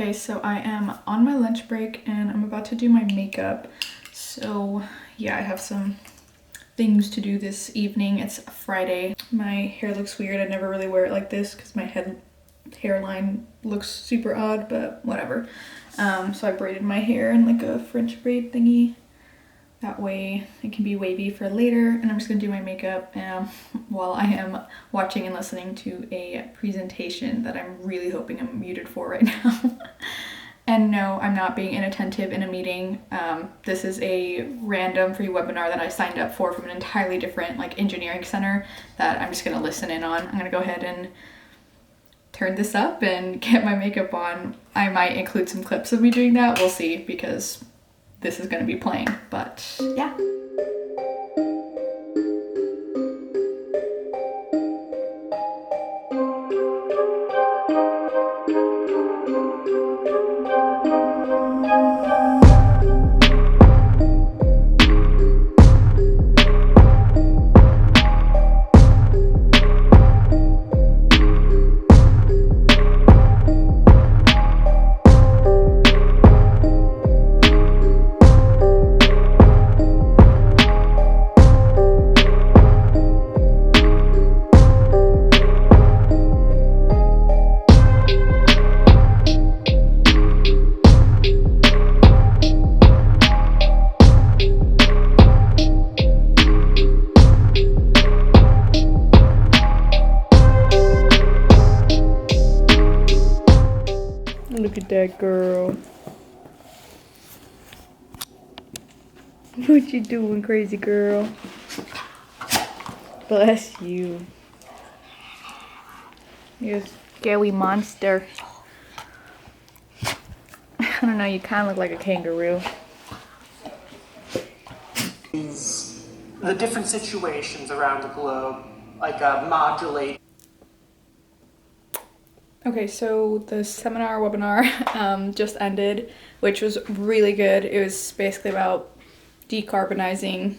Okay, so I am on my lunch break and I'm about to do my makeup. So yeah, I have some things to do this evening. It's Friday. My hair looks weird. I never really wear it like this because my hairline looks super odd, but whatever. So I braided my hair in like a French braid thingy. That way it can be wavy for later, and I'm just gonna do my makeup while I am watching and listening to a presentation that I'm really hoping I'm muted for right now. And no, I'm not being inattentive in a meeting. This is a random free webinar that I signed up for from an entirely different like engineering center that I'm just gonna listen in on. I'm gonna go ahead and turn this up and get my makeup on. I might include some clips of me doing that, we'll see, because this is going to be playing, but yeah. Look at that girl. What you doing, crazy girl? Bless you. You scary monster. I don't know, you kind of look like a kangaroo. The different situations around the globe, like modulate. Okay, so the seminar webinar just ended, which was really good. It was basically about decarbonizing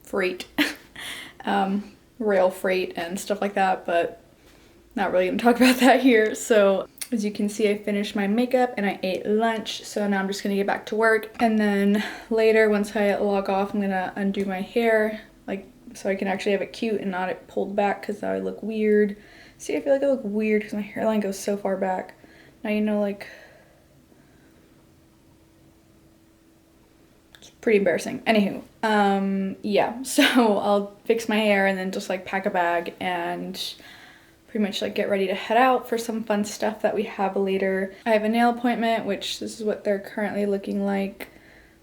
freight, rail freight and stuff like that, but not really gonna talk about that here. So as you can see, I finished my makeup and I ate lunch, so now I'm just gonna get back to work. And then later, once I log off, I'm gonna undo my hair, like so I can actually have it cute and not it pulled back, because that would look weird. See, I feel like I look weird because my hairline goes so far back. Now you know, like, it's pretty embarrassing. Anywho, yeah, so I'll fix my hair and then just like pack a bag and pretty much like get ready to head out for some fun stuff that we have later. I have a nail appointment, which this is what they're currently looking like.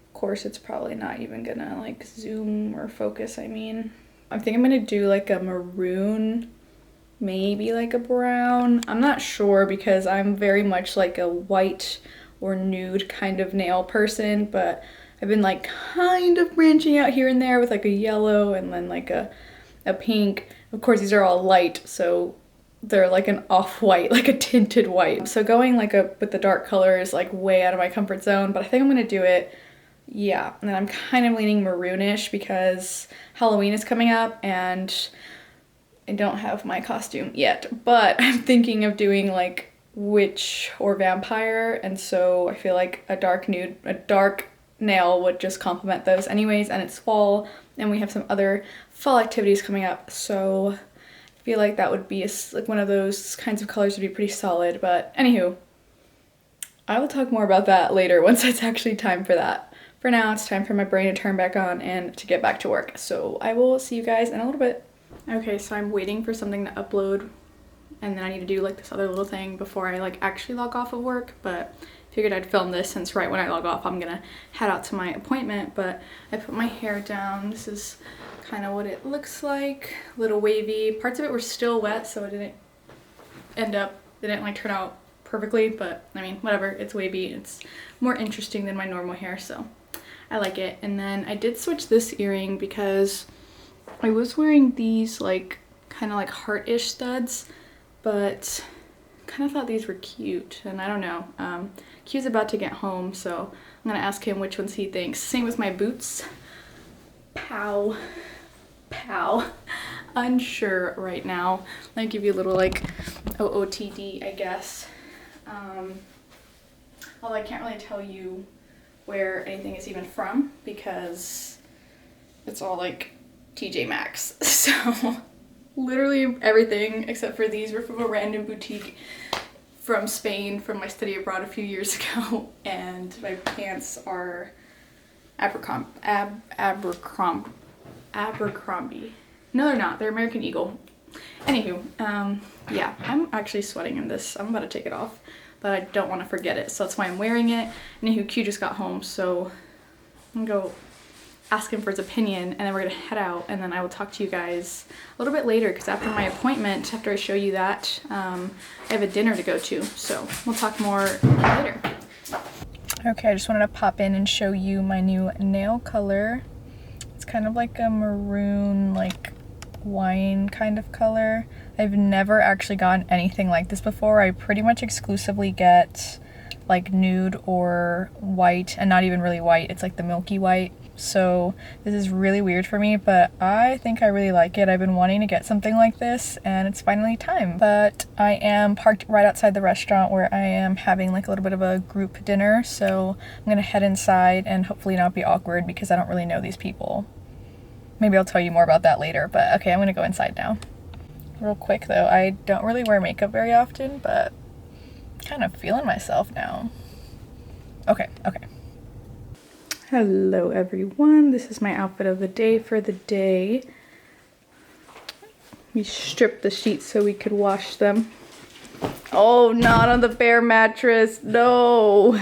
Of course, it's probably not even gonna like zoom or focus, I mean. I think I'm gonna do like a maroon, maybe like a brown. I'm not sure because I'm very much like a white or nude kind of nail person, but I've been like kind of branching out here and there with like a yellow and then like a pink. Of course, these are all light, so they're like an off-white, like a tinted white. So going like with the dark color is like way out of my comfort zone, but I think I'm gonna do it. Yeah, and then I'm kind of leaning maroonish because Halloween is coming up and I don't have my costume yet, but I'm thinking of doing like witch or vampire, and so I feel like a dark nail would just complement those anyways, and it's fall and we have some other fall activities coming up, so I feel like that would be like one of those kinds of colors would be pretty solid. But anywho, I will talk more about that later once it's actually time for that. For now, it's time for my brain to turn back on and to get back to work, so I will see you guys in a little bit. Okay, so I'm waiting for something to upload, and then I need to do like this other little thing before I like actually log off of work, but figured I'd film this since right when I log off I'm gonna head out to my appointment. But I put my hair down. This is kind of what it looks like, a little wavy. Parts of it were still wet, so it didn't like turn out perfectly, but I mean, whatever, it's wavy. It's more interesting than my normal hair, so I like it. And then I did switch this earring because I was wearing these like kind of like heart-ish studs, but kind of thought these were cute, and I don't know. Q's about to get home, so I'm gonna ask him which ones he thinks. Same with my boots. Pow. Unsure right now. I'll give you a little like OOTD, I guess. Although I can't really tell you where anything is even from because it's all like TJ Maxx. So literally everything except for these were from a random boutique from Spain from my study abroad a few years ago. And my pants are Abercrombie. No, they're not. They're American Eagle. Anywho, yeah, I'm actually sweating in this. I'm about to take it off, but I don't want to forget it, so that's why I'm wearing it. Anywho, Q just got home, so I'm gonna go ask him for his opinion, and then we're gonna head out, and then I will talk to you guys a little bit later, because after my appointment, after I show you that, I have a dinner to go to, so we'll talk more later. Okay, I just wanted to pop in and show you my new nail color. It's kind of like a maroon, like wine kind of color. I've never actually gotten anything like this before. I pretty much exclusively get like nude or white, and not even really white. It's like the milky white. So this is really weird for me, but I think I really like it. I've been wanting to get something like this, and it's finally time. But I am parked right outside the restaurant where I am having like a little bit of a group dinner, so I'm gonna head inside and hopefully not be awkward because I don't really know these people. Maybe I'll tell you more about that later, but okay, I'm gonna go inside now. Real quick though, I don't really wear makeup very often, but kind of feeling myself now. Okay. Hello everyone, this is my outfit of the day for the day. We stripped the sheets so we could wash them. Oh, not on the bare mattress, no.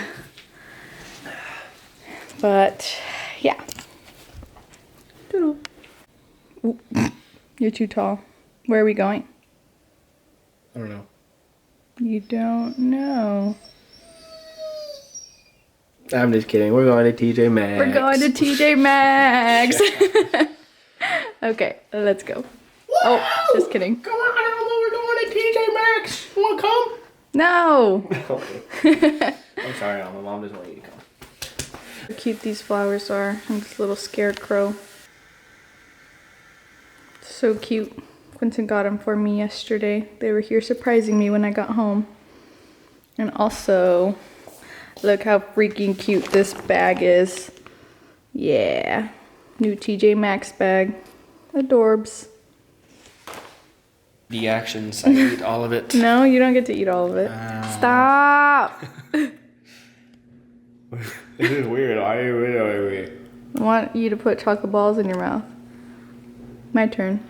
But yeah. Doodle. Ooh, you're too tall. Where are we going? I don't know. You don't know. I'm just kidding. We're going to TJ Maxx. We're going to TJ Maxx. Okay, let's go. Whoa! Oh, just kidding. Come on, we're going to TJ Maxx. You want to come? No. Okay. I'm sorry, Alma. Mom doesn't want you to come. How cute these flowers are. And this little scarecrow. So cute. Quentin got them for me yesterday. They were here surprising me when I got home. And also, look how freaking cute this bag is. Yeah. New TJ Maxx bag. Adorbs. The actions. I eat all of it. No, you don't get to eat all of it. Stop! This is weird. I want you to put chocolate balls in your mouth. My turn.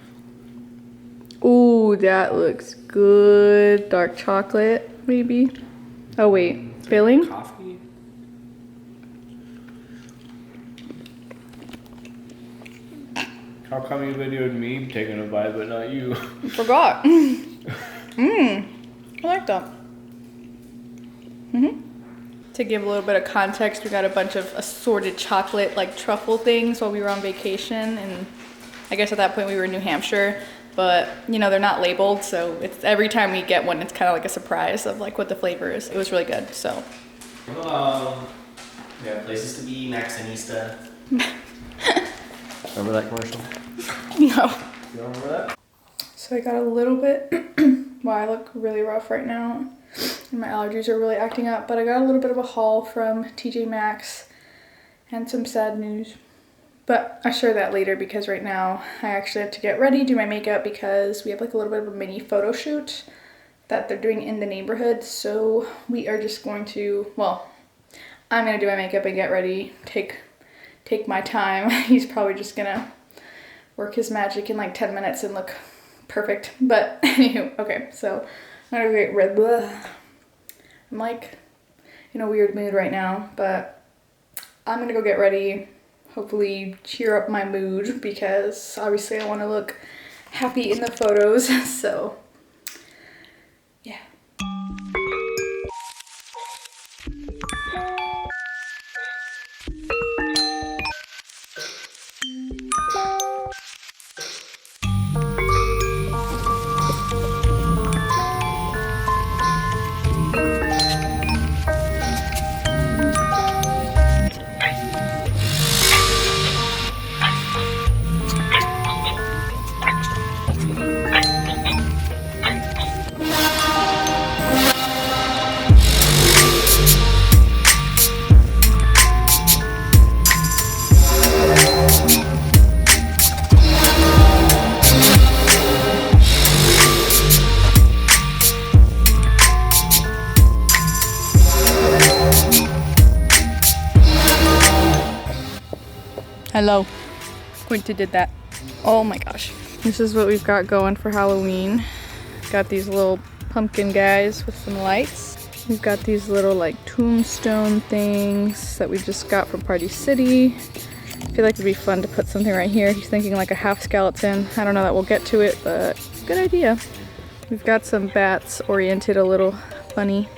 Ooh, that looks good. Dark chocolate, maybe. Oh wait, filling? Coffee? How come you videoed me taking a bite but not you? Forgot. I like that. To give a little bit of context, we got a bunch of assorted chocolate, like truffle things while we were on vacation, and I guess at that point we were in New Hampshire, but you know, they're not labeled, so it's every time we get one, it's kind of like a surprise of like what the flavor is. It was really good, so. We have places to be, Maxinista. Remember that commercial? No. You don't remember that? So I got a little bit, wow, I look really rough right now, and my allergies are really acting up, but I got a little bit of a haul from TJ Maxx and some sad news. But I'll share that later because right now I actually have to get ready, do my makeup because we have like a little bit of a mini photo shoot that they're doing in the neighborhood. So we are just going to, well, I'm gonna do my makeup and get ready, take my time. He's probably just gonna work his magic in like 10 minutes and look perfect. But anywho, okay, so I'm gonna get ready. I'm like in a weird mood right now, but I'm gonna go get ready. Hopefully cheer up my mood because obviously I want to look happy in the photos, so yeah. Hello. Quinta did that. Oh my gosh. This is what we've got going for Halloween. Got these little pumpkin guys with some lights. We've got these little like tombstone things that we just got from Party City. I feel like it'd be fun to put something right here. He's thinking like a half skeleton. I don't know that we'll get to it, but good idea. We've got some bats oriented a little funny.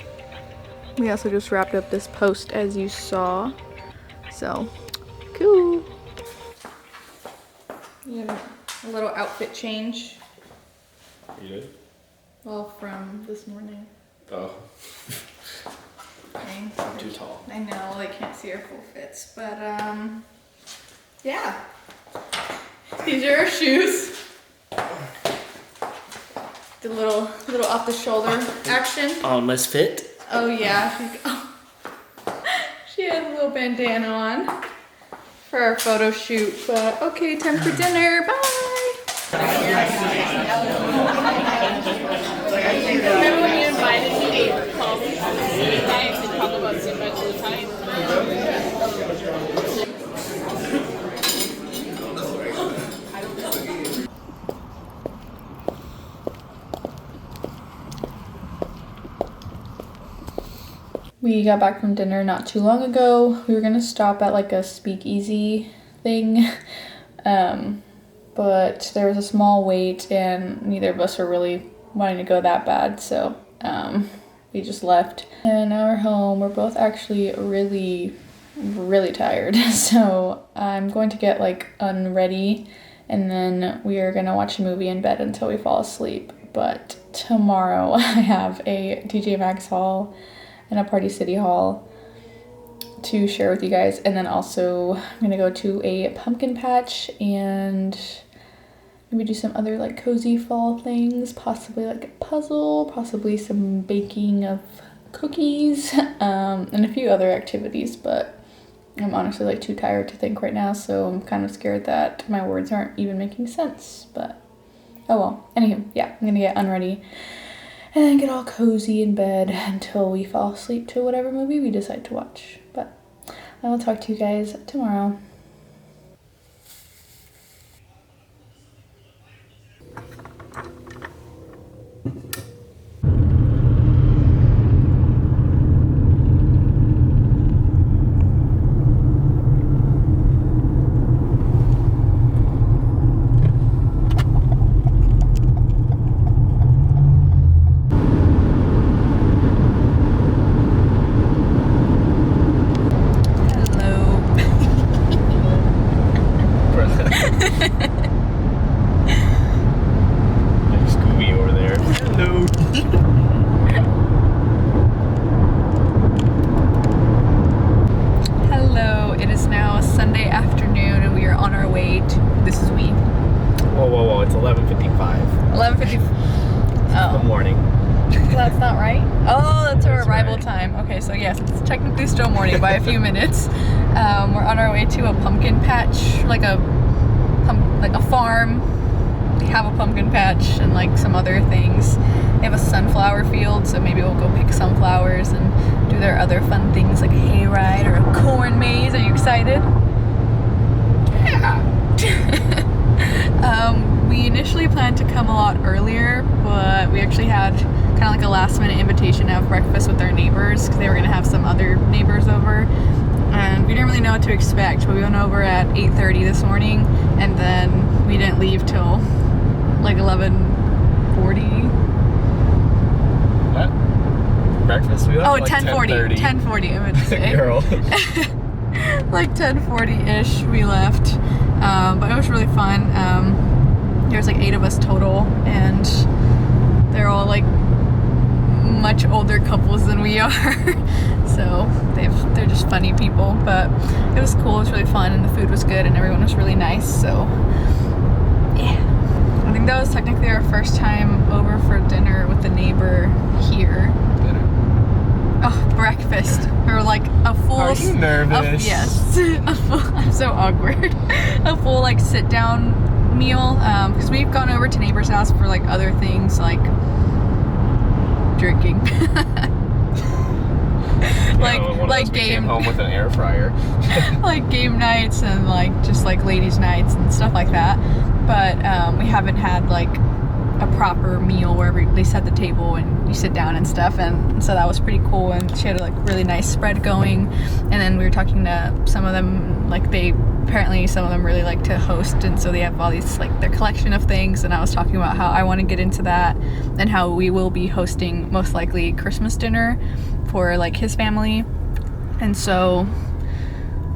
We also just wrapped up this post as you saw. So, cool. Yeah, a little outfit change. You did? Well, from this morning. Oh. Okay. I'm too tall. I know, they can't see our full fits, but yeah. These are our shoes. The little off the shoulder action. Almost fit. Oh yeah, she has a little bandana on for our photo shoot. But okay, time for dinner. Bye. Remember when you invited me to call me night and talk about so much of the time? We got back from dinner not too long ago. We were gonna stop at like a speakeasy thing, but there was a small wait and neither of us were really wanting to go that bad, so we just left. And now we're home. We're both actually really tired, so I'm going to get like unready and then we are gonna watch a movie in bed until we fall asleep. But tomorrow I have a TJ Maxx haul and a Party City haul to share with you guys, and then also I'm gonna go to a pumpkin patch and maybe do some other like cozy fall things, possibly like a puzzle, possibly some baking of cookies, and a few other activities, but I'm honestly like too tired to think right now, so I'm kind of scared that my words aren't even making sense, but oh well. Anywho, yeah, I'm gonna get unready and then get all cozy in bed until we fall asleep to whatever movie we decide to watch. But I will talk to you guys tomorrow. Scooby over there. Hello. Hello, it is now Sunday afternoon and we are on our way to, this is we. Whoa, it's 11:55. 11:50. Good morning. That's not right. Oh, that's our That's arrival right. time. Okay, so yes, it's technically still morning by a few minutes. We're on our way to a pumpkin patch, like a farm. They have a pumpkin patch and like some other things. They have a sunflower field, so maybe we'll go pick sunflowers and do their other fun things like a hayride or a corn maze. Are you excited? Yeah. We initially planned to come a lot earlier, but we actually had kind of like a last minute invitation to have breakfast with our neighbors because they were going to have some other neighbors over. And we didn't really know what to expect, but we went over at 8:30 this morning and then we didn't leave till like 11:40. What? Breakfast? We left Oh, at like 10:40. 10:40, I meant to say. Girl. Like 10:40-ish we left, but it was really fun. There was like 8 of us total and they're all like much older couples than we are. So they're just funny people, but it was cool. It was really fun and the food was good and everyone was really nice, so yeah. I think that was technically our first time over for dinner with the neighbor here. Dinner. Oh, breakfast. We were like a full... Are you nervous? Yes. I'm so awkward. A full like sit down meal, because we've gone over to neighbor's house for like other things like drinking. Like one like We came game home with an air fryer. like game nights and like just like ladies nights and stuff like that, but we haven't had like a proper meal where they set the table and you sit down and stuff, and so that was pretty cool. And she had a like really nice spread going, and then we were talking to some of them, like apparently some of them really like to host, and so they have all these like their collection of things, and I was talking about how I want to get into that and how we will be hosting most likely Christmas dinner for like his family. And so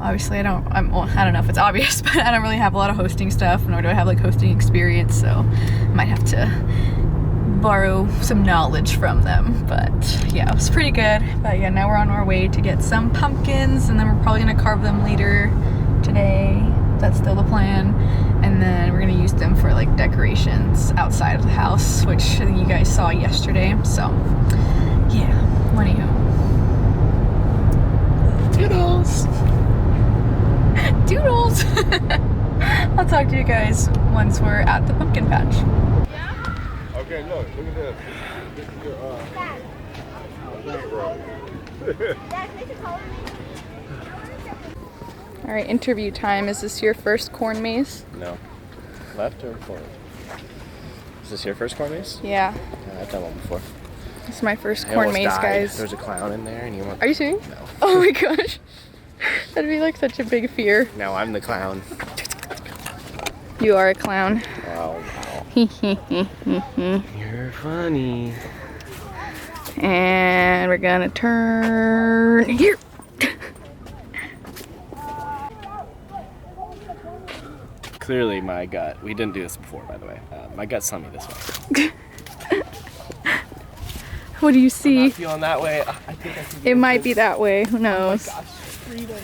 obviously I don't know if it's obvious, but I don't really have a lot of hosting stuff, nor do I have like hosting experience, so I might have to borrow some knowledge from them. But yeah, it was pretty good. But yeah, now we're on our way to get some pumpkins, and then we're probably gonna carve them later today. That's still the plan. And then we're gonna use them for like decorations outside of the house, which you guys saw yesterday. So yeah, anywho. Doodles! Doodles! I'll talk to you guys once we're at the pumpkin patch. Okay, look at this. This is your Alright, interview time. Is this your first corn maze? No. Left or forward? Is this your first corn maze? Yeah. I've done one before. This is my first I corn almost maze, died. guys. There's a clown in there and you want... Are you serious? No. Oh my gosh. That'd be like such a big fear. Now I'm the clown. You are a clown. Wow, wow. You're funny. And we're gonna turn here. Clearly my gut, we didn't do this before by the way, my gut's telling me this way. What do you I'm see? not feeling that way. I think I can It might be that way. Who knows? Oh my gosh, freedom.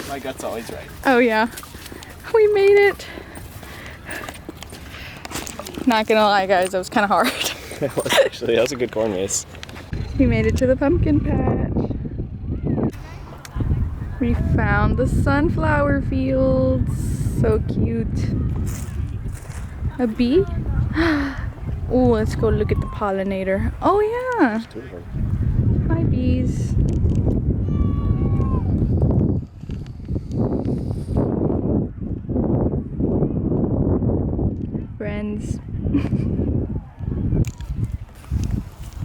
My gut's always right. Oh yeah. We made it. Not gonna lie, guys, that was kind of hard. It was actually, that was a good corn maze. We made it to the pumpkin patch. We found the sunflower fields. So cute. A bee? Oh, let's go look at the pollinator. Oh yeah. Two of them. Hi bees. Friends.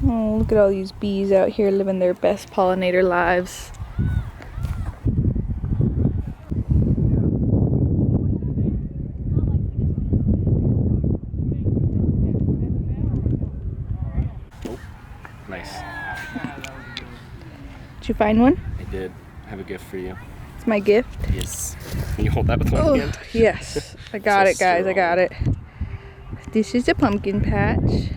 Oh, look at all these bees out here living their best pollinator lives. Nice. Did you find one? I did. I have a gift for you. It's my gift. Yes. Can you hold that with one Oh, hand? yes. I got So it, guys. I strong. got it. This is a pumpkin patch.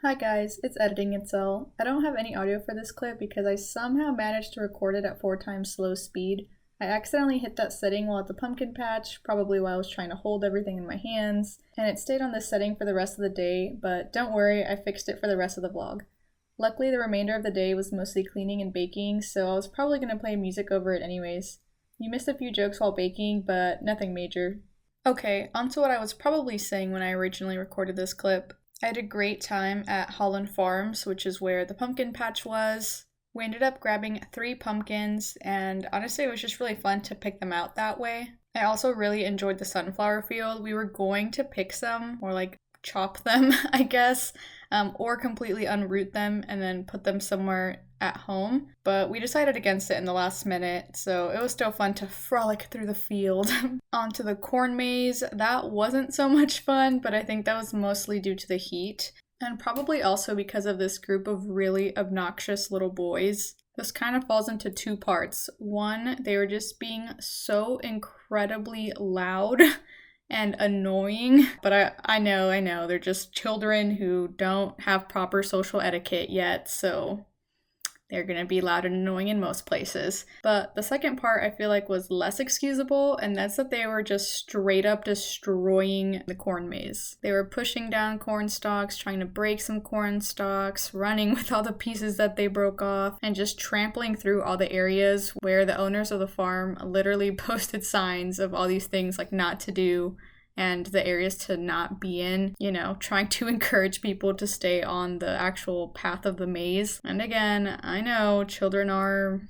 Hi guys, it's editing itself. I don't have any audio for this clip because I somehow managed to record it at 4 times slow speed. I accidentally hit that setting while at the pumpkin patch, probably while I was trying to hold everything in my hands, and it stayed on this setting for the rest of the day, but don't worry, I fixed it for the rest of the vlog. Luckily, the remainder of the day was mostly cleaning and baking, so I was probably going to play music over it anyways. You missed a few jokes while baking, but nothing major. Okay, onto what I was probably saying when I originally recorded this clip. I had a great time at Holland Farms, which is where the pumpkin patch was. We ended up grabbing 3 pumpkins, and honestly, it was just really fun to pick them out that way. I also really enjoyed the sunflower field. We were going to pick some, or like chop them, I guess, or completely unroot them and then put them somewhere at home, but we decided against it in the last minute, so it was still fun to frolic through the field. Onto the corn maze. That wasn't so much fun, but I think that was mostly due to the heat, and probably also because of this group of really obnoxious little boys. This kind of falls into 2 parts. One, they were just being so incredibly loud and annoying. But I know, they're just children who don't have proper social etiquette yet, so they're gonna be loud and annoying in most places. But the second part I feel like was less excusable, and that's that they were just straight up destroying the corn maze. They were pushing down corn stalks, trying to break some corn stalks, running with all the pieces that they broke off, and just trampling through all the areas where the owners of the farm literally posted signs of all these things like not to do and the areas to not be in, you know, trying to encourage people to stay on the actual path of the maze. And again, I know children are,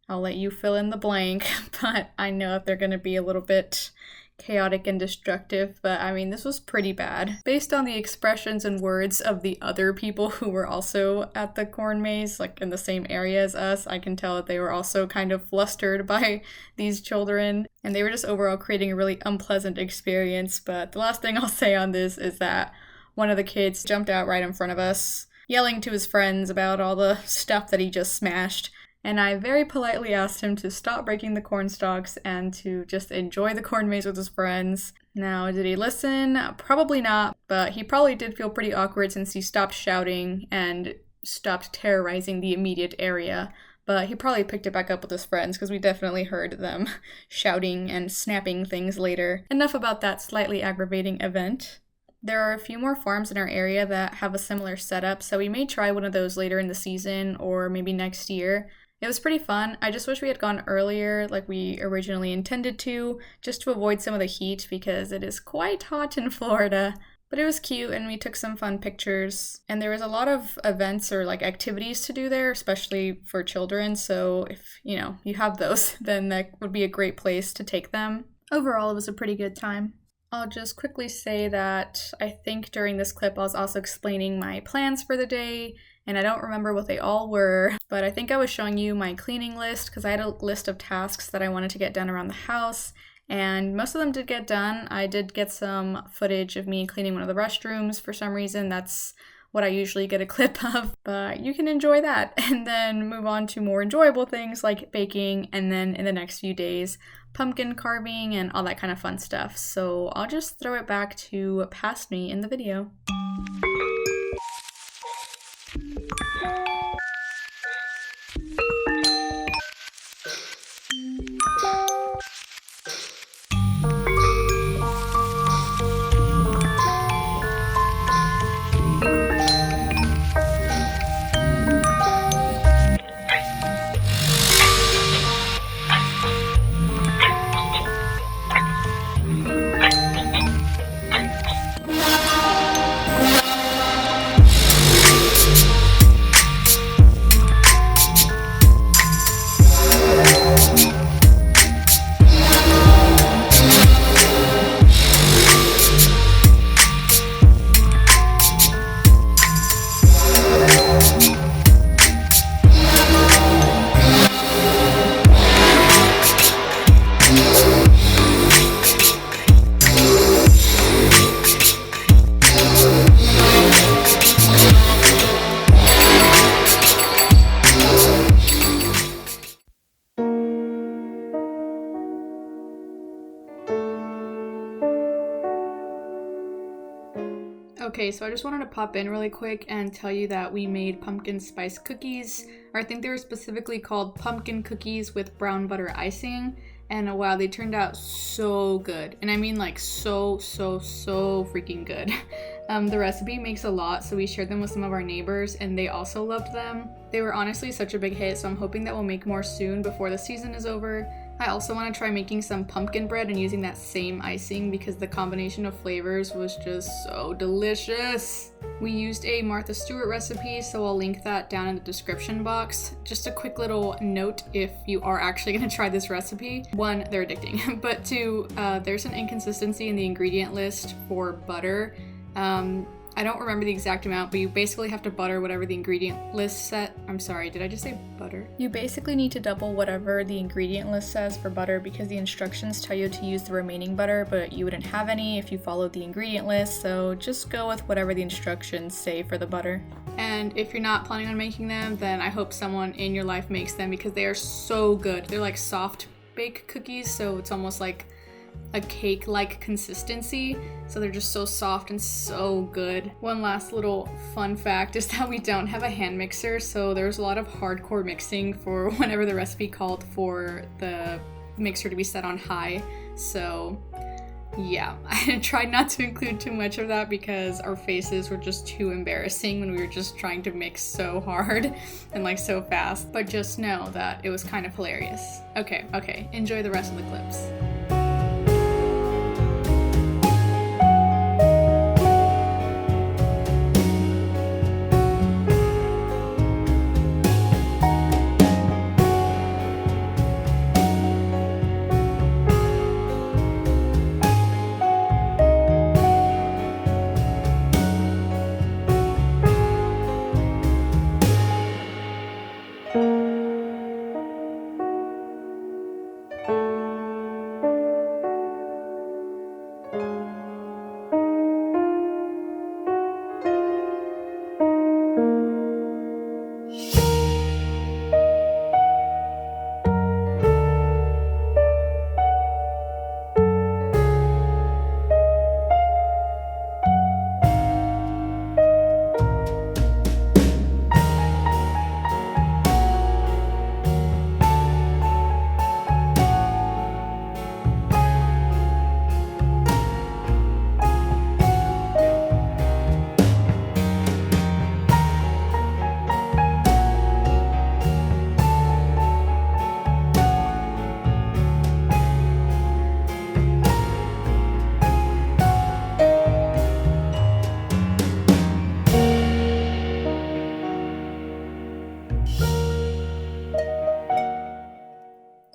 I'll let you fill in the blank, but I know that they're going to be a little bit chaotic and destructive, but I mean, this was pretty bad. Based on the expressions and words of the other people who were also at the corn maze, like in the same area as us, I can tell that they were also kind of flustered by these children, and they were just overall creating a really unpleasant experience. But the last thing I'll say on this is that one of the kids jumped out right in front of us, yelling to his friends about all the stuff that he just smashed. And I very politely asked him to stop breaking the corn stalks and to just enjoy the corn maze with his friends. Now, did he listen? Probably not, but he probably did feel pretty awkward since he stopped shouting and stopped terrorizing the immediate area. But he probably picked it back up with his friends because we definitely heard them shouting and snapping things later. Enough about that slightly aggravating event. There are a few more farms in our area that have a similar setup, so we may try one of those later in the season or maybe next year. It was pretty fun. I just wish we had gone earlier like we originally intended to, just to avoid some of the heat because it is quite hot in Florida. But it was cute and we took some fun pictures. And there was a lot of events or like activities to do there, especially for children. So if, you know, you have those, then that would be a great place to take them. Overall, it was a pretty good time. I'll just quickly say that I think during this clip I was also explaining my plans for the day, and I don't remember what they all were, but I think I was showing you my cleaning list because I had a list of tasks that I wanted to get done around the house, and most of them did get done. I did get some footage of me cleaning one of the restrooms for some reason. That's what I usually get a clip of, but you can enjoy that and then move on to more enjoyable things like baking, and then in the next few days, pumpkin carving and all that kind of fun stuff. So I'll just throw it back to past me in the video. Okay, so I just wanted to pop in really quick and tell you that we made pumpkin spice cookies, or I think they were specifically called pumpkin cookies with brown butter icing, and wow, they turned out so good. And I mean like so freaking good. The recipe makes a lot, so we shared them with some of our neighbors and they also loved them. They were honestly such a big hit, so I'm hoping that we'll make more soon before the season is over. I also want to try making some pumpkin bread and using that same icing because the combination of flavors was just so delicious. We used a Martha Stewart recipe, so I'll link that down in the description box. Just a quick little note if you are actually going to try this recipe. 1, they're addicting, but 2, there's an inconsistency in the ingredient list for butter. I don't remember the exact amount, but you basically have to butter whatever the ingredient list set. I'm sorry, did I just say butter? You basically need to double whatever the ingredient list says for butter because the instructions tell you to use the remaining butter, but you wouldn't have any if you followed the ingredient list, so just go with whatever the instructions say for the butter. And if you're not planning on making them, then I hope someone in your life makes them because they are so good. They're like soft bake cookies, so it's almost like a cake-like consistency, so they're just so soft and so good. One last little fun fact is that we don't have a hand mixer, so there's a lot of hardcore mixing for whenever the recipe called for the mixer to be set on high. So yeah, I tried not to include too much of that because our faces were just too embarrassing when we were just trying to mix so hard and like so fast. But just know that it was kind of hilarious. Okay, enjoy the rest of the clips.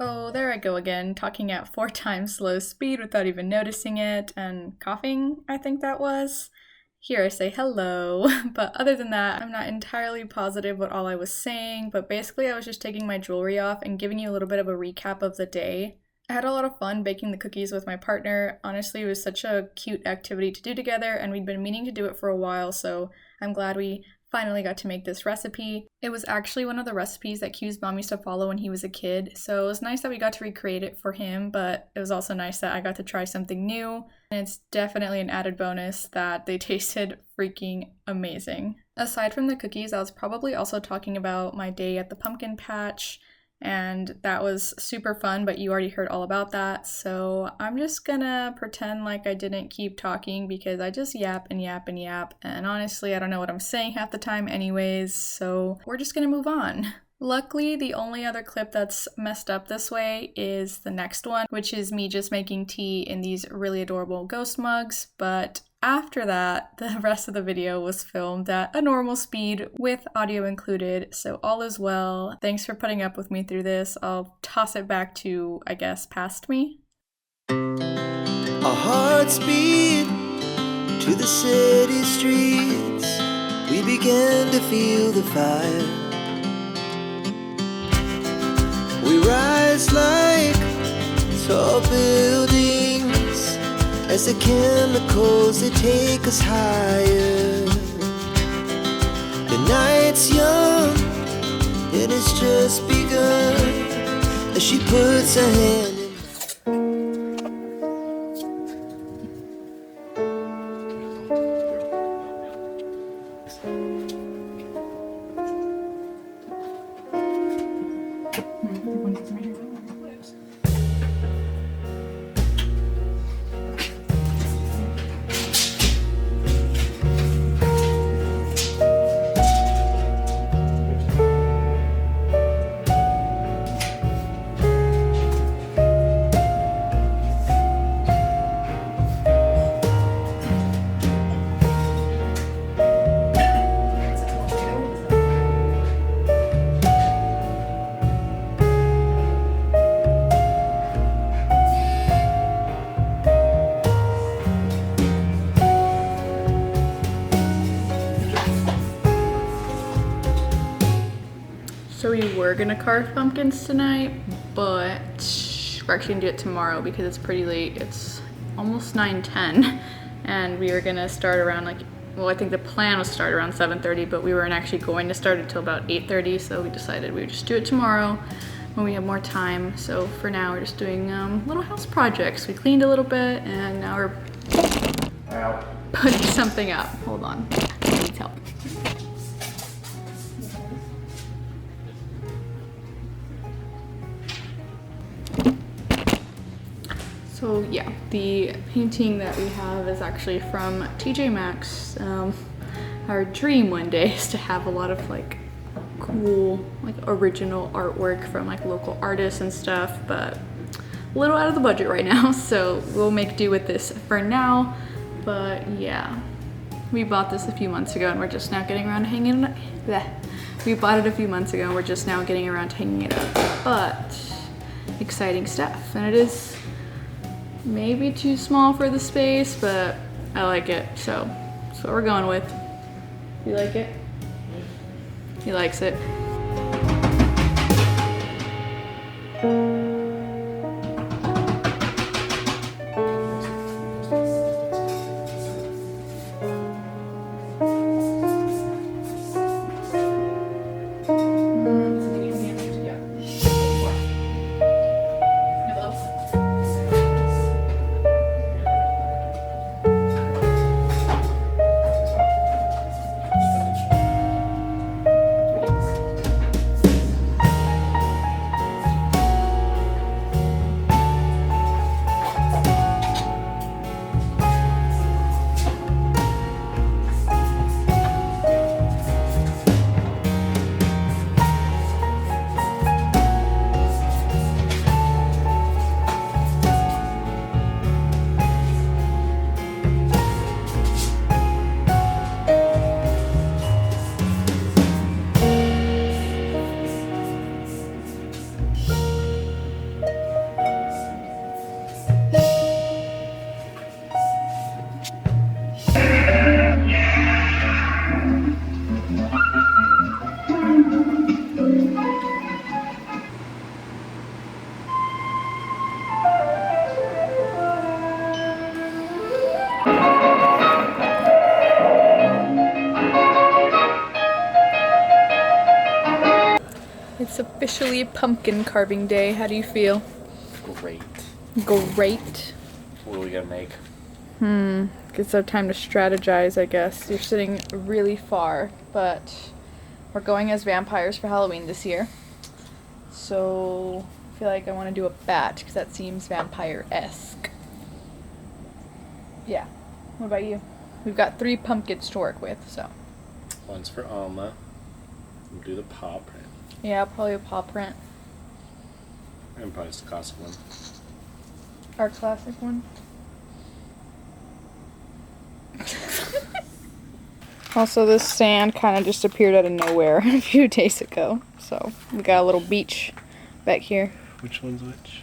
Oh, there I go again, talking at 4 times slow speed without even noticing it, and coughing, I think that was. Here I say hello, but other than that, I'm not entirely positive what all I was saying, but basically I was just taking my jewelry off and giving you a little bit of a recap of the day. I had a lot of fun baking the cookies with my partner. Honestly, it was such a cute activity to do together, and we'd been meaning to do it for a while, so I'm glad we finally got to make this recipe. It was actually one of the recipes that Q's mom used to follow when he was a kid, so it was nice that we got to recreate it for him, but it was also nice that I got to try something new, and it's definitely an added bonus that they tasted freaking amazing. Aside from the cookies, I was probably also talking about my day at the pumpkin patch, and that was super fun, but you already heard all about that, so I'm just gonna pretend like I didn't keep talking because I just yap and yap and yap, and honestly I don't know what I'm saying half the time anyways, so we're just gonna move on. Luckily, the only other clip that's messed up this way is the next one, which is me just making tea in these really adorable ghost mugs, but after that, the rest of the video was filmed at a normal speed with audio included, so all is well. Thanks for putting up with me through this. I'll toss it back to, I guess, past me. Our hearts beat to the city streets. We began to feel the fire. We rise like tall buildings as the chemicals, they take us higher. The night's young, it has just begun as she puts her hand in So we were gonna carve pumpkins tonight, but we're actually gonna do it tomorrow because it's pretty late. It's almost 9:10, and we were gonna start around I think the plan was to start around 7:30, but we weren't actually going to start until about 8:30, so we decided we would just do it tomorrow. when we have more time. So for now, we're just doing little house projects. We cleaned a little bit, and now we're putting something up. Hold on, I need help. So yeah, the painting that we have is actually from TJ Maxx. Our dream one day is to have a lot of like cool, like original artwork from like local artists and stuff, but a little out of the budget right now, so we'll make do with this for now. But yeah, we bought this a few months ago and we're just now getting around to hanging it up. We bought it a few months ago and we're just now getting around to hanging it up, but exciting stuff. And it is maybe too small for the space, but I like it, so that's what we're going with. You like it? He likes it. It's officially pumpkin carving day. How do you feel? Great. Great. What are we gonna make? It's our time to strategize, I guess. You're sitting really far, but we're going as vampires for Halloween this year. So I feel like I want to do a bat because that seems vampire-esque. Yeah. What about you? We've got 3 pumpkins to work with, so. One's for Alma. We'll do the paw print. Yeah, probably a paw print. And probably just the classic one. Our classic one. Also, this sand kind of just appeared out of nowhere a few days ago. So, we got a little beach back here. Which one's which?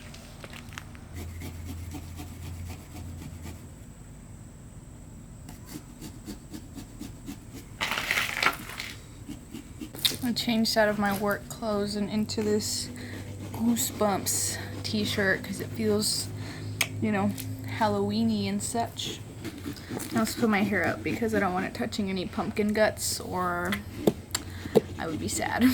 I changed out of my work clothes and into this Goosebumps t-shirt because it feels, you know, Halloween-y and such. I also put my hair up because I don't want it touching any pumpkin guts or I would be sad.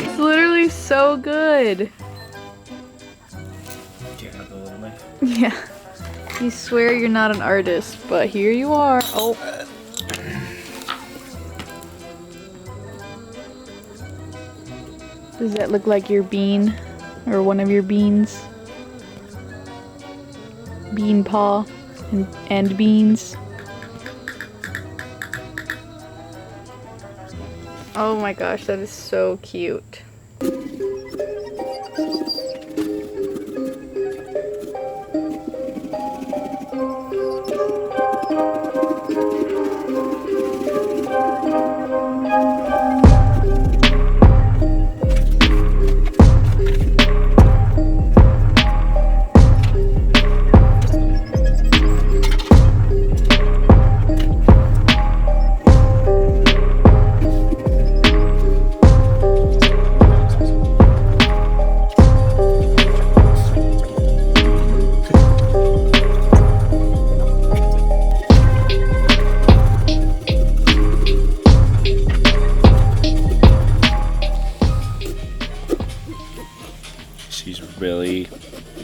It's literally so good. Do you have the little knife? Yeah. You swear you're not an artist, but here you are. Oh. Does that look like your bean? Or one of your beans. Bean paw and beans. Oh my gosh, that is so cute. She's really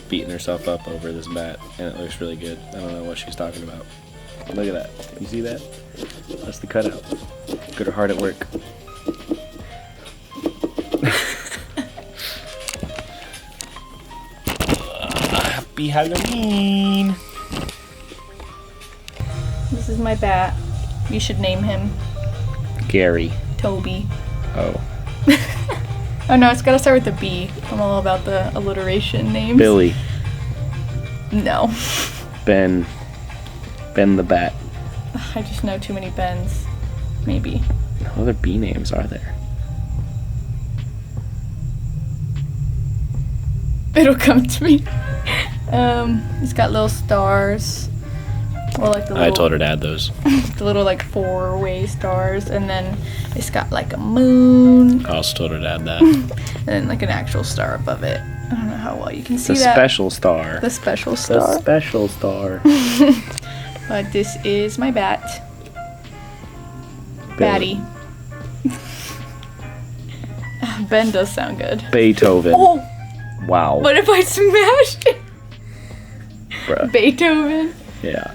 beating herself up over this bat, and it looks really good. I don't know what she's talking about. Look at that. You see that? That's the cutout. Good or hard at work. Happy Halloween! This is my bat. You should name him Gary. Toby. Oh. Oh no, it's gotta start with the B. I'm all about the alliteration names. Billy. No. Ben. Ben the Bat. I just know too many Bens. Maybe. No other B names are there? It'll come to me. It's got little stars. Or like the little, I told her to add those. the little like 4-way stars, and then it's got like a moon, I also told her to add that. and then like an actual star above it. I don't know how well you can see The that. special star. The special The star. special star. But this is my bat. Billy. Batty. Ben does sound good. Beethoven. Oh, Wow. what if I smashed it? Bruh. Beethoven. Yeah.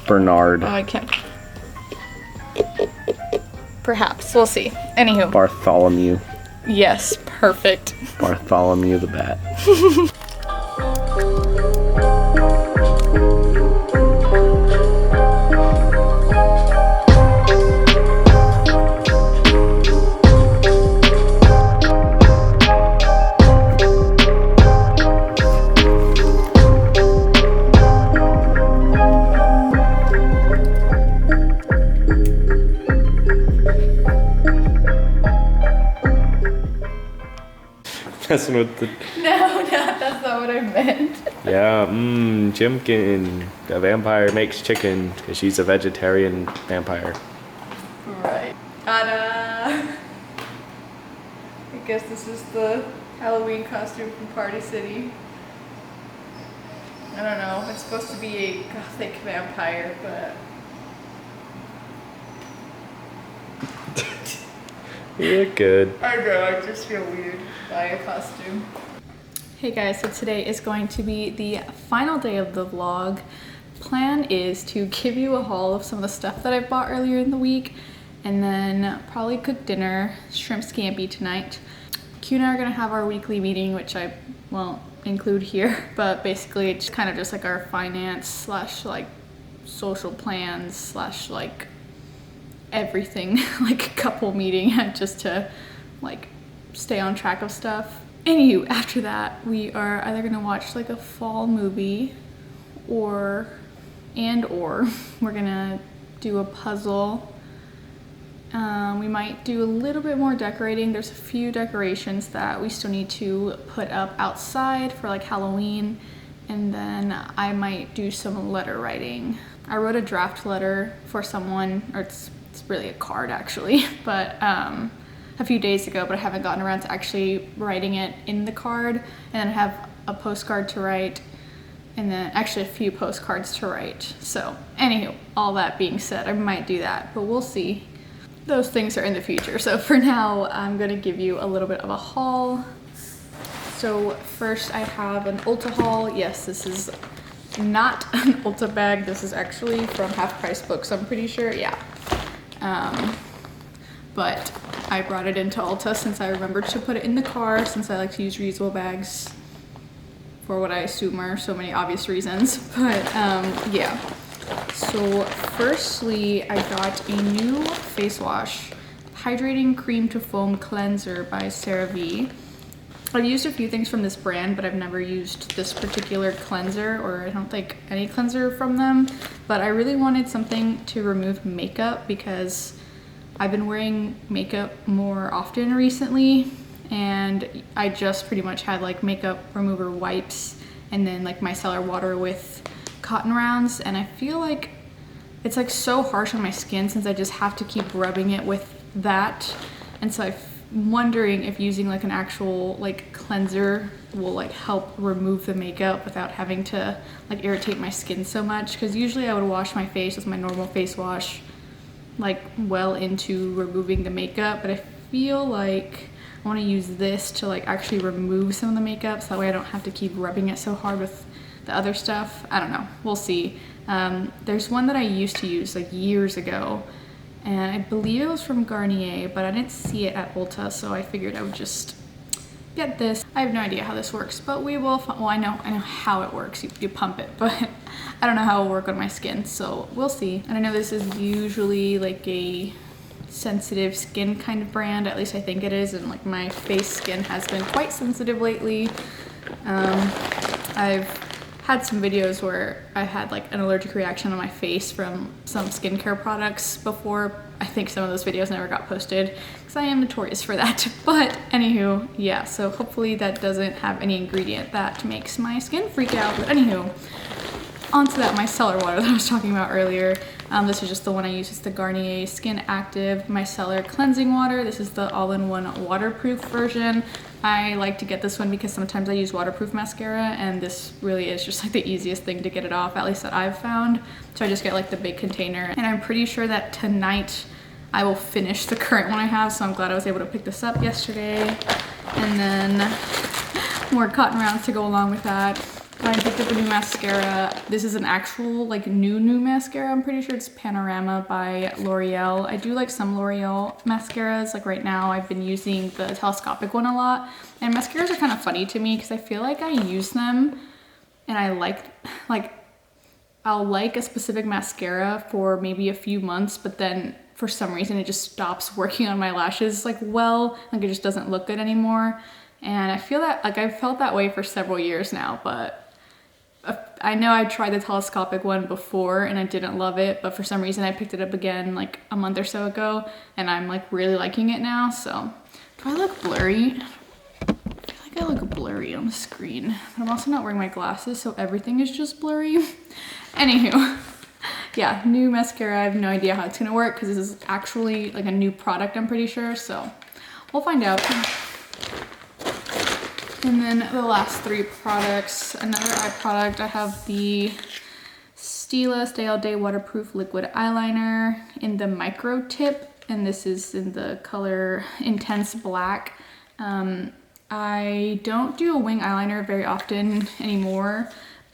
Bernard. Oh, I can't. Perhaps. We'll see. Anywho. Bartholomew. Yes, perfect. Bartholomew the Bat. Messing with the No, that's not what I meant. yeah, Jimkin, the vampire makes chicken because she's a vegetarian vampire. Right. Ta-da! I guess this is the Halloween costume from Party City. I don't know. It's supposed to be a gothic vampire, but You look good. I know, I just feel weird by a costume. Hey guys, so today is going to be the final day of the vlog. Plan is to give you a haul of some of the stuff that I bought earlier in the week, and then probably cook dinner, shrimp scampi tonight. Q and I are gonna have our weekly meeting, which I won't include here, but basically it's kind of just like our finance slash like social plans slash like everything, like a couple meeting just to like stay on track of stuff. Anywho, after that we are either gonna watch like a fall movie or we're gonna do a puzzle. We might do a little bit more decorating. There's a few decorations that we still need to put up outside for like Halloween, and then I might do some letter writing. I wrote a draft letter for someone, or it's really a card actually, but a few days ago, but I haven't gotten around to actually writing it in the card. And then I have a postcard to write, and then actually a few postcards to write. So anywho, all that being said, I might do that, but we'll see. Those things are in the future. So for now, I'm gonna give you a little bit of a haul. So first I have an Ulta haul. Yes, this is not an Ulta bag. This is actually from Half Price Books, I'm pretty sure, yeah. But I brought it into Ulta since I remembered to put it in the car, since I like to use reusable bags for what I assume are so many obvious reasons. But yeah. So firstly, I got a new face wash, Hydrating Cream to Foam Cleanser by CeraVe. I've used a few things from this brand, but I've never used this particular cleanser, or I don't think any cleanser from them. But I really wanted something to remove makeup because I've been wearing makeup more often recently, and I just pretty much had like makeup remover wipes and then like micellar water with cotton rounds, and I feel like it's like so harsh on my skin since I just have to keep rubbing it with that. And so I'm wondering if using like an actual like cleanser will like help remove the makeup without having to like irritate my skin so much, because usually I would wash my face with my normal face wash like well into removing the makeup, but I feel like I want to use this to like actually remove some of the makeup so that way I don't have to keep rubbing it so hard with the other stuff. I don't know, we'll see. There's one that I used to use like years ago, and I believe it was from Garnier, but I didn't see it at Ulta, so I figured I would just get this. I have no idea how this works, but we will, well, I know how it works. You pump it, but I don't know how it will work on my skin, so we'll see. And I know this is usually like a sensitive skin kind of brand, at least I think it is, and like my face skin has been quite sensitive lately. I've had some videos where I had like an allergic reaction on my face from some skincare products before. I think some of those videos never got posted because I am notorious for that. But anywho, yeah, so hopefully that doesn't have any ingredient that makes my skin freak out. But anywho, onto that micellar water that I was talking about earlier. This is just the one I use. It's the Garnier Skin Active Micellar Cleansing Water. This is the all-in-one waterproof version. I like to get this one because sometimes I use waterproof mascara, and this really is just like the easiest thing to get it off, at least that I've found. So I just get like the big container, and I'm pretty sure that tonight I will finish the current one I have, so I'm glad I was able to pick this up yesterday. And then more cotton rounds to go along with that. I picked up a new mascara. This is an actual like new mascara. I'm pretty sure it's Panorama by L'Oreal. I do like some L'Oreal mascaras. Like right now I've been using the telescopic one a lot. And mascaras are kind of funny to me because I feel like I use them and I'll like a specific mascara for maybe a few months, but then for some reason it just stops working on my lashes like well, like it just doesn't look good anymore. And I feel that like I've felt that way for several years now, but I know I tried the telescopic one before and I didn't love it, but for some reason I picked it up again like a month or so ago and I'm like really liking it now. So do I look blurry? I feel like I look blurry on the screen, but I'm also not wearing my glasses, so everything is just blurry. Anywho, yeah, new mascara. I have no idea how it's gonna work because this is actually like a new product, I'm pretty sure, so we'll find out. And then the last three products, another eye product, I have the Stila Stay All Day Waterproof Liquid Eyeliner in the micro tip, and this is in the color Intense Black. I don't do a wing eyeliner very often anymore,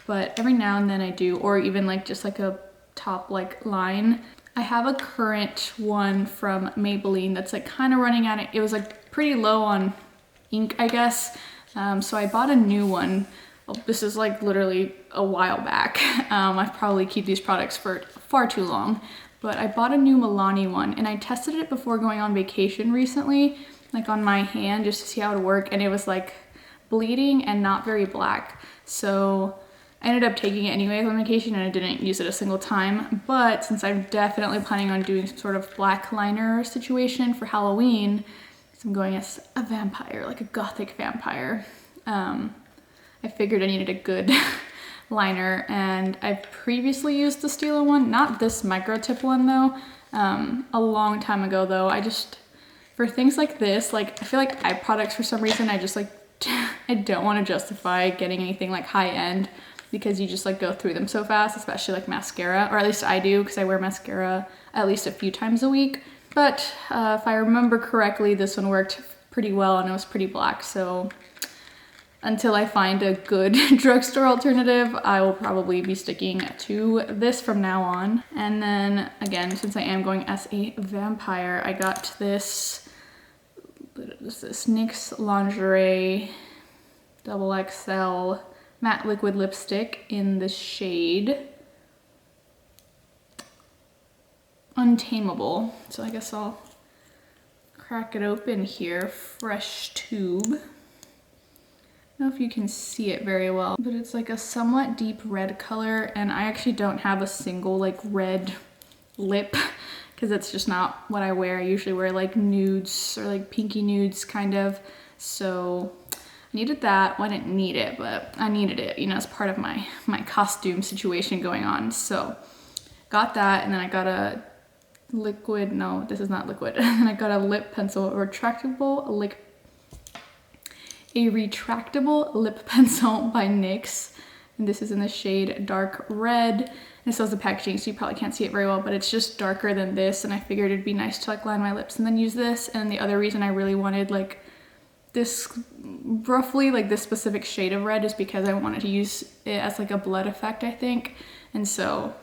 but every now and then I do, or even like just like a top like line. I have a current one from Maybelline that's like kind of running out. It was like pretty low on ink, I guess. So I bought a new one. Well, this is like literally a while back. I probably keep these products for far too long, but I bought a new Milani one and I tested it before going on vacation recently, like on my hand just to see how it would work, and it was like bleeding and not very black. So I ended up taking it anyway on vacation and I didn't use it a single time. But since I'm definitely planning on doing some sort of black liner situation for Halloween, I'm going as a vampire, like a gothic vampire. I figured I needed a good liner, and I've previously used the Stila one, not this micro tip one though, a long time ago though. I just, for things like this, like I feel like eye products for some reason, I just like, I don't want to justify getting anything like high end because you just like go through them so fast, especially like mascara, or at least I do because I wear mascara at least a few times a week. But if I remember correctly, this one worked pretty well and it was pretty black. So until I find a good drugstore alternative, I will probably be sticking to this from now on. And then again, since I am going as a vampire, I got this is this? NYX Lingerie Double XL Matte Liquid Lipstick in the shade Untamable. So I guess I'll crack it open here. Fresh tube. I don't know if you can see it very well, but it's like a somewhat deep red color, and I actually don't have a single like red lip because it's just not what I wear. I usually wear like nudes or like pinky nudes kind of. So I needed that. Well, I didn't need it, but I needed it, you know, as part of my costume situation going on. So got that, and then I got a liquid, no, this is not liquid. And I got a lip pencil, a retractable lip pencil by NYX. And this is in the shade Dark Red. And it still has the packaging, so you probably can't see it very well, but it's just darker than this. And I figured it'd be nice to like line my lips and then use this. And the other reason I really wanted like this, roughly like this specific shade of red, is because I wanted to use it as like a blood effect, I think. And so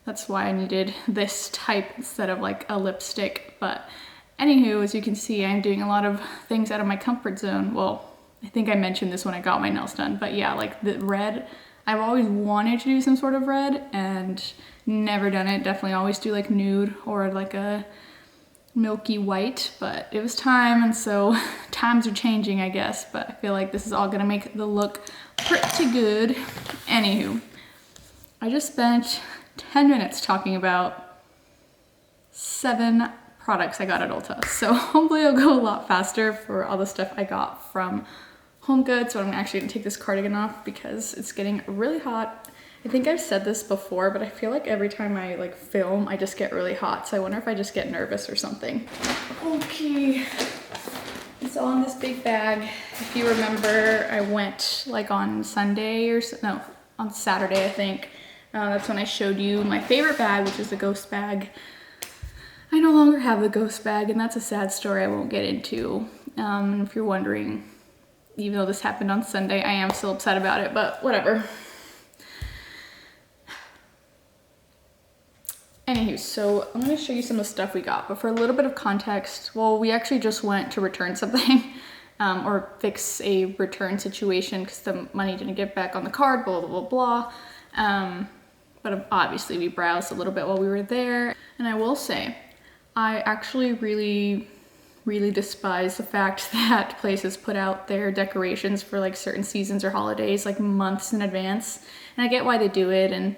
that's why I needed this type instead of like a lipstick. But anywho, as you can see, I'm doing a lot of things out of my comfort zone. Well, I think I mentioned this when I got my nails done, but yeah, like the red, I've always wanted to do some sort of red and never done it. Definitely always do like nude or like a milky white, but it was time, and so times are changing, I guess, but I feel like this is all gonna make the look pretty good. Anywho, I just spent 10 minutes talking about 7 products I got at Ulta. So hopefully it'll go a lot faster for all the stuff I got from HomeGoods. So I'm actually gonna take this cardigan off because it's getting really hot. I think I've said this before, but I feel like every time I like film, I just get really hot. So I wonder if I just get nervous or something. Okay, it's all in this big bag. If you remember, I went like on Sunday or no, on Saturday, I think. That's when I showed you my favorite bag, which is the ghost bag. I no longer have the ghost bag, and that's a sad story I won't get into. If you're wondering, even though this happened on Sunday, I am still upset about it, but whatever. Anywho, so I'm gonna show you some of the stuff we got, but for a little bit of context, well, we actually just went to return something, or fix a return situation because the money didn't get back on the card, blah, blah, blah, blah. But obviously we browsed a little bit while we were there. And I will say, I actually really despise the fact that places put out their decorations for like certain seasons or holidays like months in advance. And I get why they do it and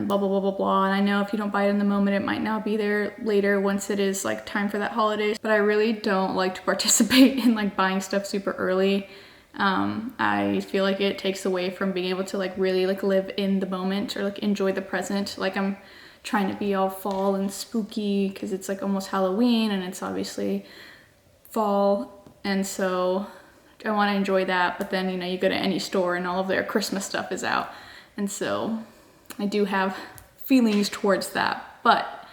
blah, blah, blah, blah, blah. And I know if you don't buy it in the moment, it might not be there later once it is like time for that holiday. But I really don't like to participate in like buying stuff super early. I feel like it takes away from being able to like really like live in the moment or like enjoy the present. Like I'm trying to be all fall and spooky because it's like almost Halloween and it's obviously fall, and so I want to enjoy that. But then, you know, you go to any store and all of their Christmas stuff is out, and so I do have feelings towards that. But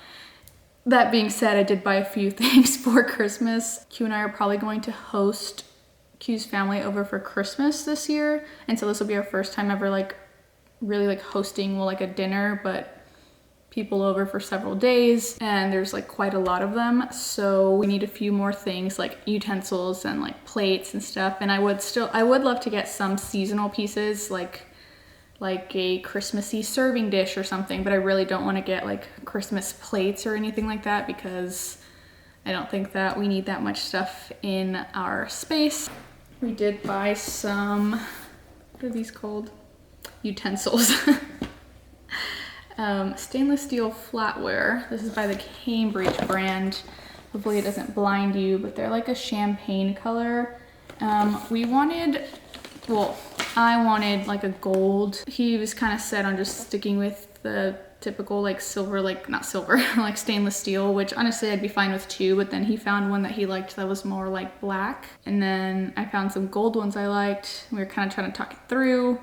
that being said, I did buy a few things for Christmas. Q and I are probably going to host Q's family over for Christmas this year, and so this will be our first time ever like really like hosting, well, like a dinner, but people over for several days, and there's like quite a lot of them, so we need a few more things like utensils and like plates and stuff. And I would love to get some seasonal pieces like a Christmassy serving dish or something, but I really don't want to get like Christmas plates or anything like that because I don't think that we need that much stuff in our space. We did buy some, what are these called? Utensils. Stainless steel flatware. This is by the Cambridge brand. Hopefully it doesn't blind you, but they're like a champagne color. I wanted like a gold. He was kind of set on just sticking with the typical like silver, like not silver, like stainless steel, which honestly I'd be fine with too, but then he found one that he liked that was more like black. And then I found some gold ones I liked. We were kind of trying to talk it through.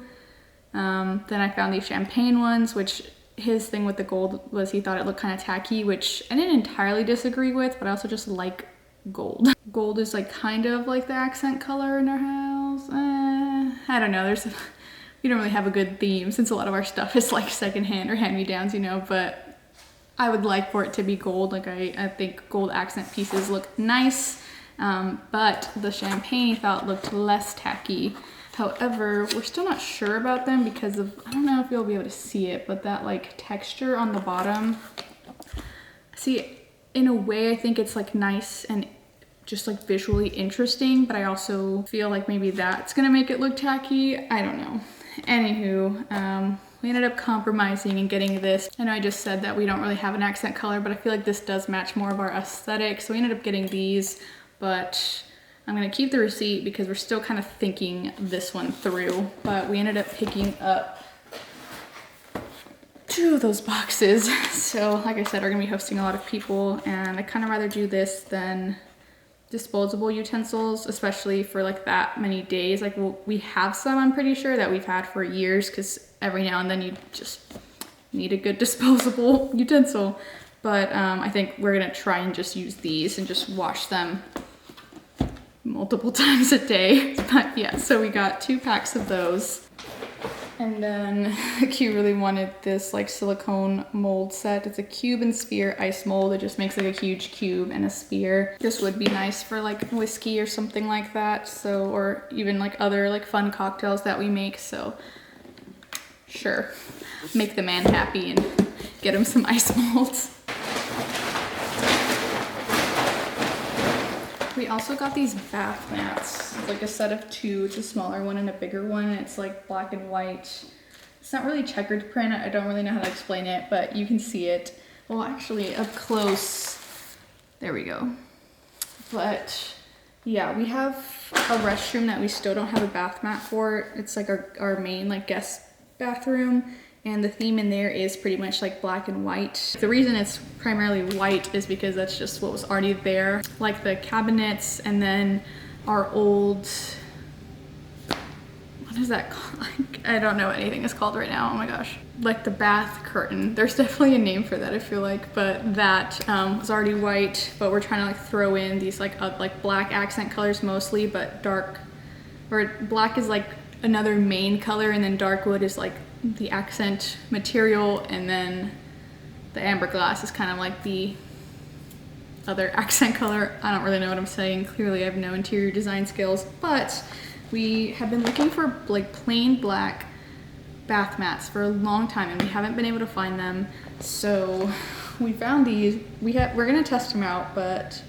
Then I found these champagne ones, which his thing with the gold was he thought it looked kind of tacky, which I didn't entirely disagree with, but I also just like gold. Gold is like kind of like the accent color in our house. I don't know, we don't really have a good theme since a lot of our stuff is like secondhand or hand-me-downs, you know, but I would like for it to be gold. Like I think gold accent pieces look nice. but the champagne felt looked less tacky. However, we're still not sure about them because of, I don't know if you'll be able to see it, but that like texture on the bottom. See, in a way, I think it's like nice and just like visually interesting, but I also feel like maybe that's gonna make it look tacky. I don't know. Anywho, we ended up compromising and getting this. I know I just said that we don't really have an accent color, but I feel like this does match more of our aesthetic. So we ended up getting these, but I'm gonna keep the receipt because we're still kind of thinking this one through. But we ended up picking up 2 of those boxes. So like I said, we're gonna be hosting a lot of people, and I kind of rather do this than disposable utensils, especially for like that many days. Like we have some, I'm pretty sure, that we've had for years, because every now and then you just need a good disposable utensil. But I think we're gonna try and just use these and just wash them multiple times a day. But yeah, so we got 2 packs of those. And then Q really wanted this like silicone mold set. It's a cube and sphere ice mold. It just makes like a huge cube and a sphere. This would be nice for like whiskey or something like that. So, or even like other like fun cocktails that we make. So sure, make the man happy and get him some ice molds. We also got these bath mats. It's like a set of 2. It's a smaller one and a bigger one. It's like black and white. It's not really checkered print. I don't really know how to explain it, but you can see it. Well, actually up close, there we go. But yeah, we have a restroom that we still don't have a bath mat for. It's like our main like guest bathroom. And the theme in there is pretty much like black and white. The reason it's primarily white is because that's just what was already there. Like the cabinets, and then our old, what is that called? I don't know what anything is called right now, oh my gosh. Like the bath curtain. There's definitely a name for that, I feel like, but that was already white, but we're trying to like throw in these like black accent colors mostly, but dark, or black is like another main color, and then dark wood is like the accent material, and then the amber glass is kind of like the other accent color. I don't really know what I'm saying. Clearly I have no interior design skills, but we have been looking for like plain black bath mats for a long time, and we haven't been able to find them. So we found these. We're gonna test them out, but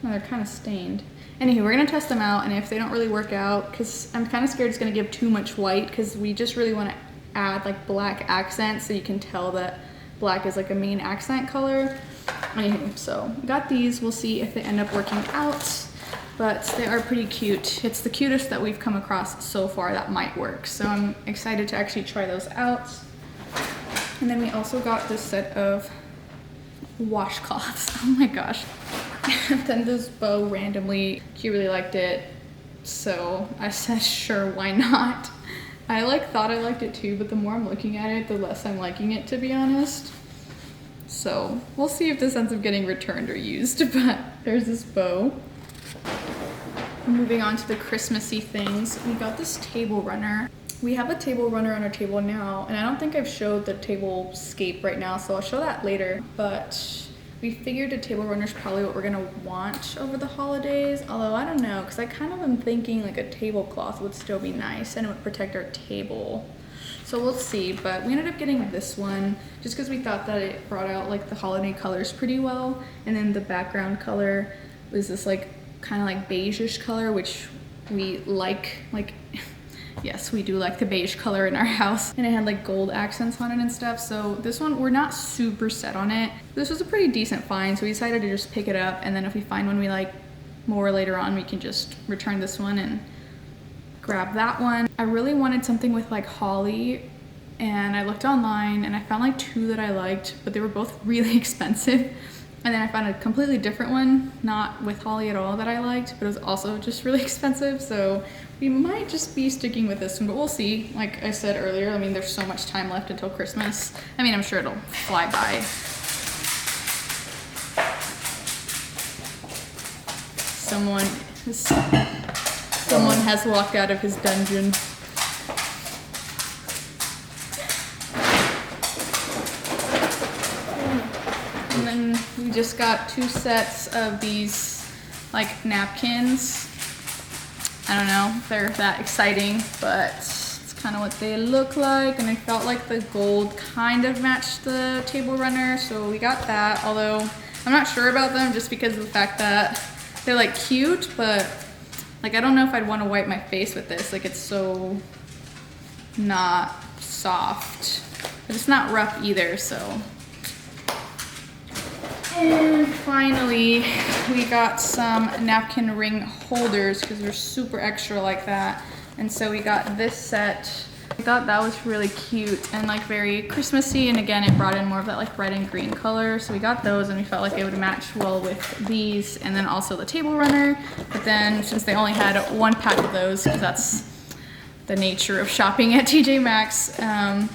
they're kind of stained. Anywho, we're gonna test them out, and if they don't really work out, because I'm kind of scared it's gonna give too much white, because we just really want to add like black accents so you can tell that black is like a main accent color. Anywho, so got these. We'll see if they end up working out, but they are pretty cute. It's the cutest that we've come across so far that might work, so I'm excited to actually try those out. And then we also got this set of washcloths. Oh my gosh. And then this bow randomly, he really liked it, so I said sure, why not. I thought I liked it too, but the more I'm looking at it, the less I'm liking it, to be honest. So we'll see if this ends up getting returned or used, but there's this bow. Moving on to the Christmassy things, we got this table runner. We have a table runner on our table now, and I don't think I've showed the table scape right now, so I'll show that later. But we figured a table runner is probably what we're gonna want over the holidays, although I don't know, because I kind of am thinking like a tablecloth would still be nice and it would protect our table. So we'll see, but we ended up getting this one just because we thought that it brought out like the holiday colors pretty well, and then the background color was this like kind of like beige-ish color, which we like yes, we do like the beige color in our house, and it had like gold accents on it and stuff. So this one, we're not super set on it. This was a pretty decent find, so we decided to just pick it up, and then if we find one we like more later on, we can just return this one and grab that one. I really wanted something with like holly, and I looked online and I found like 2 that I liked, but they were both really expensive. And then I found a completely different one, not with holly at all, that I liked, but it was also just really expensive. So we might just be sticking with this one, but we'll see. Like I said earlier, I mean, there's so much time left until Christmas. I mean, I'm sure it'll fly by. Someone has walked out of his dungeon. And then we just got 2 sets of these like napkins. I don't know if they're that exciting, but it's kind of what they look like. And I felt like the gold kind of matched the table runner, so we got that. Although I'm not sure about them just because of the fact that they're like cute, but like I don't know if I'd want to wipe my face with this. Like it's so not soft, but it's not rough either, so. And finally, we got some napkin ring holders because they're super extra like that. And so we got this set. I thought that was really cute and like very Christmassy, and again it brought in more of that like red and green color, so we got those and we felt like they would match well with these, and then also the table runner. But then since they only had one pack of those, because that's the nature of shopping at TJ Maxx Home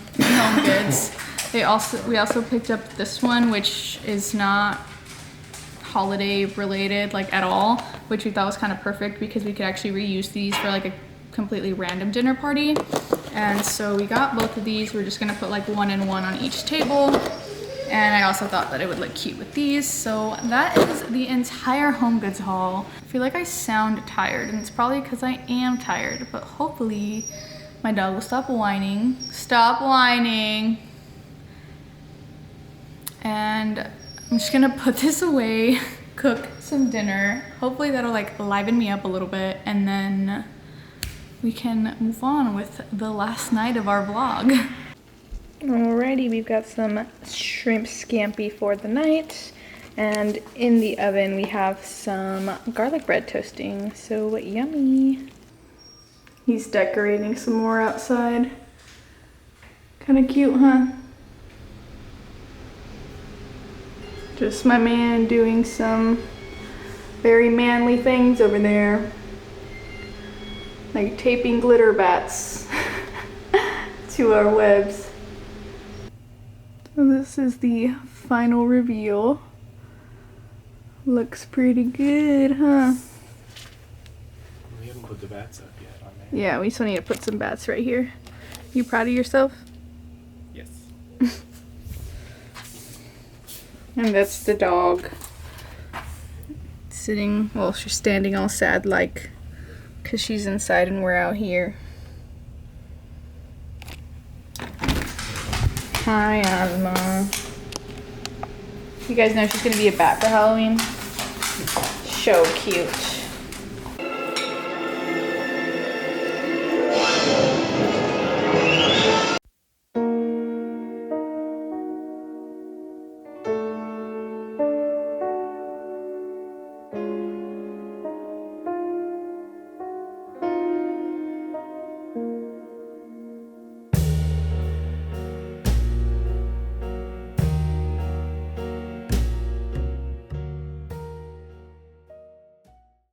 Goods, we also picked up this one, which is not holiday related like at all, which we thought was kind of perfect because we could actually reuse these for like a completely random dinner party. And so we got both of these. We're just gonna put like one and one on each table. And I also thought that it would look cute with these. So that is the entire Home Goods haul. I feel like I sound tired, and it's probably because I am tired, but hopefully my dog will stop whining. Stop whining. And I'm just gonna put this away, cook some dinner. Hopefully that'll like liven me up a little bit, and then we can move on with the last night of our vlog. Alrighty, we've got some shrimp scampi for the night, and in the oven we have some garlic bread toasting, so yummy. He's decorating some more outside. Kind of cute, huh? Just my man doing some very manly things over there. Like taping glitter bats to our webs. So this is the final reveal. Looks pretty good, huh? We haven't put the bats up yet on there. Yeah, we still need to put some bats right here. You proud of yourself? Yes. And that's the dog. Sitting, well, she's standing all sad like, because she's inside and we're out here. Hi, Ozma. You guys know she's gonna be a bat for Halloween? So cute.